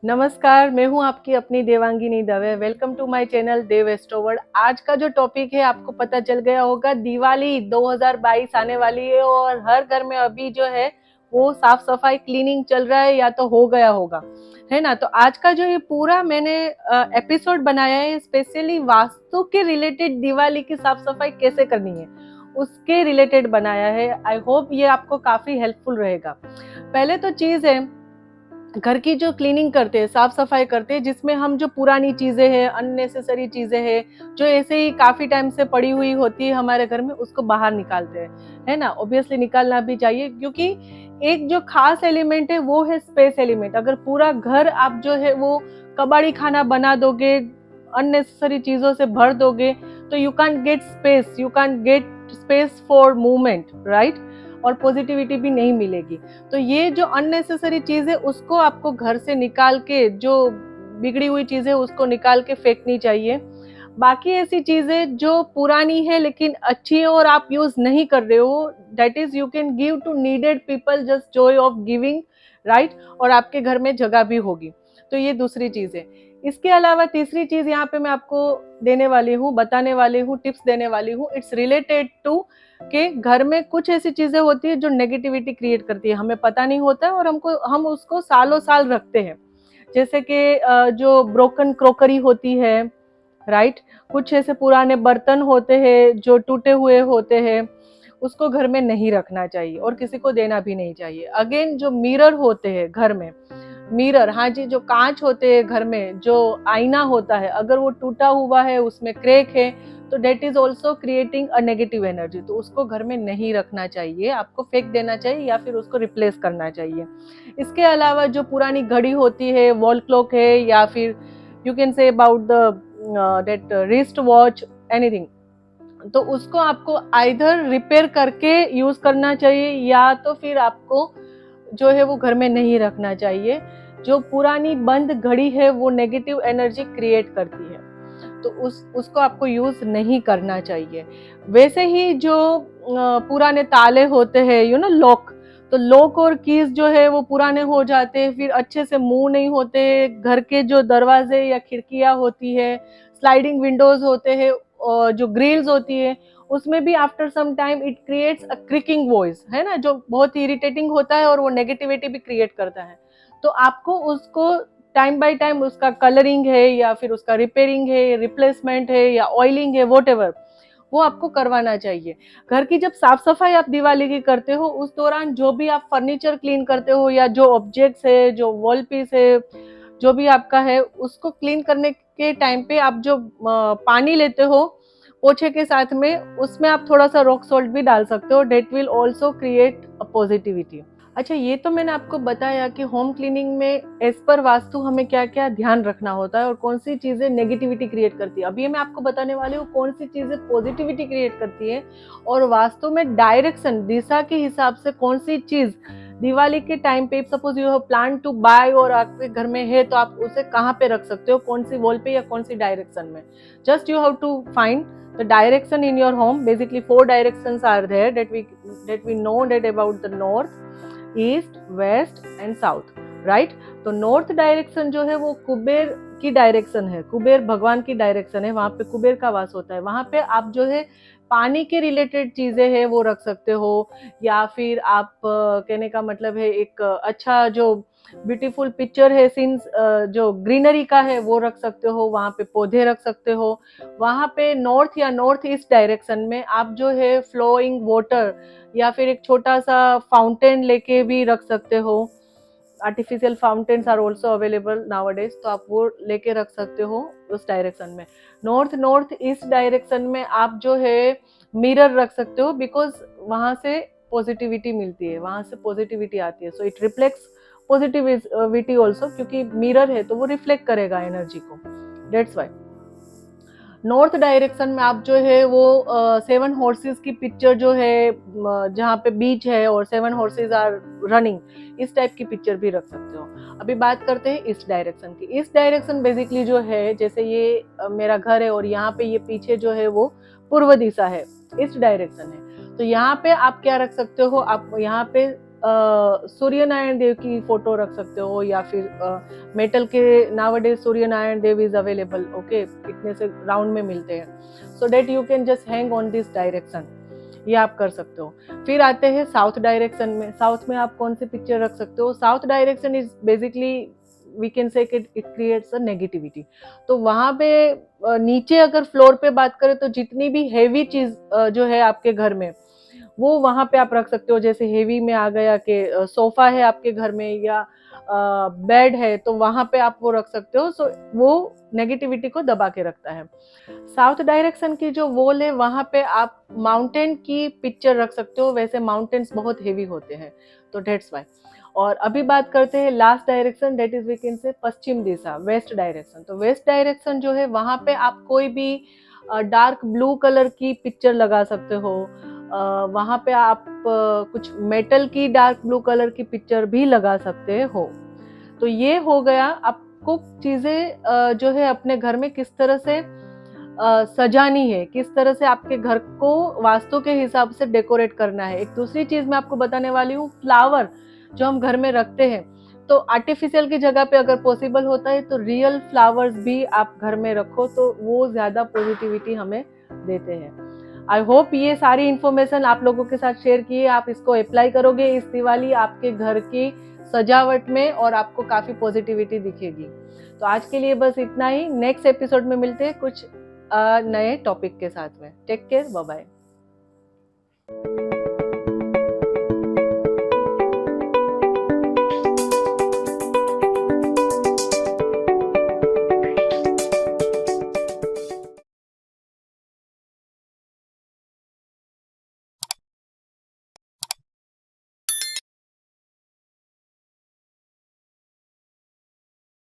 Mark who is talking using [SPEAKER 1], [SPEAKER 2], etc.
[SPEAKER 1] नमस्कार, मैं हूँ आपकी अपनी Devangini Dave. Welcome to my channel Dev Astroword. आज का जो टॉपिक है आपको पता चल गया होगा, दिवाली 2022 आने वाली है और हर घर में अभी जो है वो साफ सफाई क्लीनिंग चल रहा है या तो हो गया होगा, है ना। तो आज का जो ये पूरा मैंने एपिसोड बनाया है स्पेशली वास्तु के रिलेटेड, दिवाली की साफ सफाई कैसे करनी है उसके रिलेटेड बनाया है। आई होप ये आपको काफी हेल्पफुल रहेगा। पहले तो चीज है, घर की जो क्लीनिंग करते हैं, साफ सफाई करते हैं, जिसमें हम जो पुरानी चीजें हैं, अननेसेसरी चीजें हैं, जो ऐसे ही काफी टाइम से पड़ी हुई होती है हमारे घर में, उसको बाहर निकालते हैं, है ना। ऑब्वियसली निकालना भी चाहिए, क्योंकि एक जो खास एलिमेंट है वो है स्पेस एलिमेंट। अगर पूरा घर आप जो है वो कबाड़ी खाना बना दोगे, अननेसेसरी चीजों से भर दोगे, तो you can get space, you can get space for movement, right. और पॉजिटिविटी भी नहीं मिलेगी। तो ये जो अननेसेसरी चीज है उसको आपको घर से निकाल के, जो बिगड़ी हुई चीज है उसको निकाल के फेंकनी चाहिए। बाकी ऐसी चीजें जो पुरानी है लेकिन अच्छी है और आप यूज नहीं कर रहे हो, that is you can give to needed people, just joy of giving, right. और आपके घर में जगह भी होगी। तो ये दूसरी चीज है। इसके अलावा तीसरी चीज यहाँ पे मैं आपको देने वाली हूँ, बताने वाली हूँ, टिप्स देने वाली हूँ। इट्स रिलेटेड टू कि घर में कुछ ऐसी चीजें होती है जो नेगेटिविटी क्रिएट करती है, हमें पता नहीं होता है और हम उसको सालों साल रखते हैं। जैसे कि जो ब्रोकन क्रोकरी होती है, राइट। कुछ ऐसे पुराने बर्तन होते हैं जो टूटे हुए होते हैं, उसको घर में नहीं रखना चाहिए और किसी को देना भी नहीं चाहिए। अगेन, जो मिरर होते हैं घर में, मिरर, हाँ जी, जो कांच होते हैं घर में, जो आईना होता है, अगर वो टूटा हुआ है, उसमें क्रैक है, तो that is also creating a negative energy. तो उसको घर में नहीं रखना चाहिए, आपको फेंक देना चाहिए या फिर उसको रिप्लेस करना चाहिए। इसके अलावा जो पुरानी घड़ी होती है, वॉल क्लॉक है, या फिर you can say about the dead wrist watch, anything, तो उसको आपको आइदर रिपेयर करके यूज करना चाहिए या तो फिर आपको जो है वो घर में नहीं रखना चाहिए। जो पुरानी बंद घड़ी है वो नेगेटिव एनर्जी क्रिएट करती है, तो उसको आपको यूज नहीं करना चाहिए। वैसे ही जो पुराने ताले होते हैं, यू नो, लॉक, तो लॉक और कीज जो है वो पुराने हो जाते हैं, फिर अच्छे से मूव नहीं होते। घर के जो दरवाजे या खिड़कियां होती है, स्लाइडिंग विंडोज होते हैं, और जो ग्रिल्स होती है, उसमें भी after some time it creates a creaking voice, है ना, जो बहुत ही इरिटेटिंग होता है और वो नेगेटिविटी भी क्रिएट करता है। तो आपको उसको टाइम बाय टाइम उसका कलरिंग है या फिर उसका रिपेयरिंग है, रिप्लेसमेंट है या ऑयलिंग है, वॉट, वो आपको करवाना चाहिए। घर की जब साफ सफाई आप दिवाली की करते हो, उस दौरान जो भी आप फर्नीचर क्लीन करते हो या जो ऑब्जेक्ट्स है, जो वॉल पीस है, जो भी आपका है, उसको क्लीन करने के टाइम पे आप जो पानी लेते हो पोछे के साथ में, उसमें आप थोड़ा सा रॉक सॉल्ट भी डाल सकते हो। That will also create a positivity. अच्छा, ये तो मैंने आपको बताया कि होम क्लीनिंग में एज पर वास्तु हमें क्या क्या ध्यान रखना होता है और कौन सी चीजें नेगेटिविटी क्रिएट करती है। अभी मैं आपको बताने वाली हूँ कौन सी चीजें पॉजिटिविटी क्रिएट करती है और वास्तु में डायरेक्शन, दिशा के हिसाब से कौन सी चीज दिवाली के टाइम पे, suppose you have plan to buy और आपके घर में है, तो आप उसे कहाँ पे रख सकते हो, कौन सी वॉल पे या कौन सी डायरेक्शन में। Just you have to find the direction in your home. Basically 4 directions are there that we know that about the north, east, west and south, right. तो नॉर्थ डायरेक्शन जो है वो कुबेर की डायरेक्शन है, कुबेर भगवान की डायरेक्शन है, वहां पे कुबेर का वास होता है। वहां पे आप जो है पानी के रिलेटेड चीजें है वो रख सकते हो, या फिर आप कहने का मतलब है एक अच्छा जो ब्यूटीफुल पिक्चर है, सीन्स जो ग्रीनरी का है वो रख सकते हो, वहां पे पौधे रख सकते हो। वहां पे नॉर्थ या नॉर्थ ईस्ट डायरेक्शन में आप जो है फ्लोइंग वाटर या फिर एक छोटा सा फाउंटेन लेके भी रख सकते हो। Artificial fountains are also available nowadays, तो आप वो लेके रख सकते हो उस डायरेक्शन में। नॉर्थ ईस्ट डायरेक्शन में आप जो है मिरर रख सकते हो, बिकॉज वहां से पॉजिटिविटी मिलती है, वहां से पॉजिटिविटी आती है। So it reflects positivity also, क्योंकि मिरर है तो वो रिफ्लेक्ट करेगा एनर्जी को, डेट्स वाई। नॉर्थ डायरेक्शन में आप जो है वो 7 हॉर्सेस की पिक्चर जो है, जहाँ पे बीच है और 7 हॉर्सेस आर रनिंग, इस टाइप की पिक्चर भी रख सकते हो। अभी बात करते हैं ईस्ट डायरेक्शन की। ईस्ट डायरेक्शन बेसिकली जो है, जैसे ये मेरा घर है और यहाँ पे ये पीछे जो है वो पूर्व दिशा है, ईस्ट डायरेक्शन है। तो यहाँ पे आप क्या रख सकते हो, आप यहाँ पे सूर्य नारायण देव की फोटो रख सकते हो, या फिर मेटल के nowadays Surya Narayan Dev is available, okay, इतने से राउंड में मिलते हैं, so that you can just hang on this direction, ये आप कर सकते हो। फिर आते हैं साउथ डायरेक्शन में। साउथ में आप कौन सी पिक्चर रख सकते हो? South direction is basically we can say it creates a negativity. तो वहां पे नीचे अगर फ्लोर पे बात करें तो जितनी भी हेवी चीज जो है आपके घर में, वो वहां पे आप रख सकते हो। जैसे हेवी में आ गया कि सोफा है आपके घर में, या बेड है, तो वहां पे आप वो रख सकते हो। सो वो नेगेटिविटी को दबा के रखता है। साउथ डायरेक्शन की जो वॉल है, वहां पे आप माउंटेन की पिक्चर रख सकते हो। वैसे माउंटेन्स बहुत हेवी होते हैं, तो डेट्स वाई। और अभी बात करते हैं last direction, that is we can say पश्चिम दिशा, वेस्ट डायरेक्शन। तो वेस्ट डायरेक्शन जो है, वहां पे आप कोई भी डार्क ब्लू कलर की पिक्चर लगा सकते हो। वहां पे आप कुछ मेटल की डार्क ब्लू कलर की पिक्चर भी लगा सकते हो। तो ये हो गया आपको चीजें जो है अपने घर में किस तरह से सजानी है, किस तरह से आपके घर को वास्तु के हिसाब से डेकोरेट करना है। एक दूसरी चीज मैं आपको बताने वाली हूँ, फ्लावर जो हम घर में रखते हैं, तो आर्टिफिशियल की जगह पे अगर पॉसिबल होता है तो रियल फ्लावर्स भी आप घर में रखो, तो वो ज्यादा पॉजिटिविटी हमें देते हैं। आई होप ये सारी इंफॉर्मेशन आप लोगों के साथ शेयर की है, आप इसको अप्लाई करोगे इस दिवाली आपके घर की सजावट में, और आपको काफी पॉजिटिविटी दिखेगी। तो आज के लिए बस इतना ही। नेक्स्ट एपिसोड में मिलते हैं कुछ नए टॉपिक के साथ में। Take care, bye bye.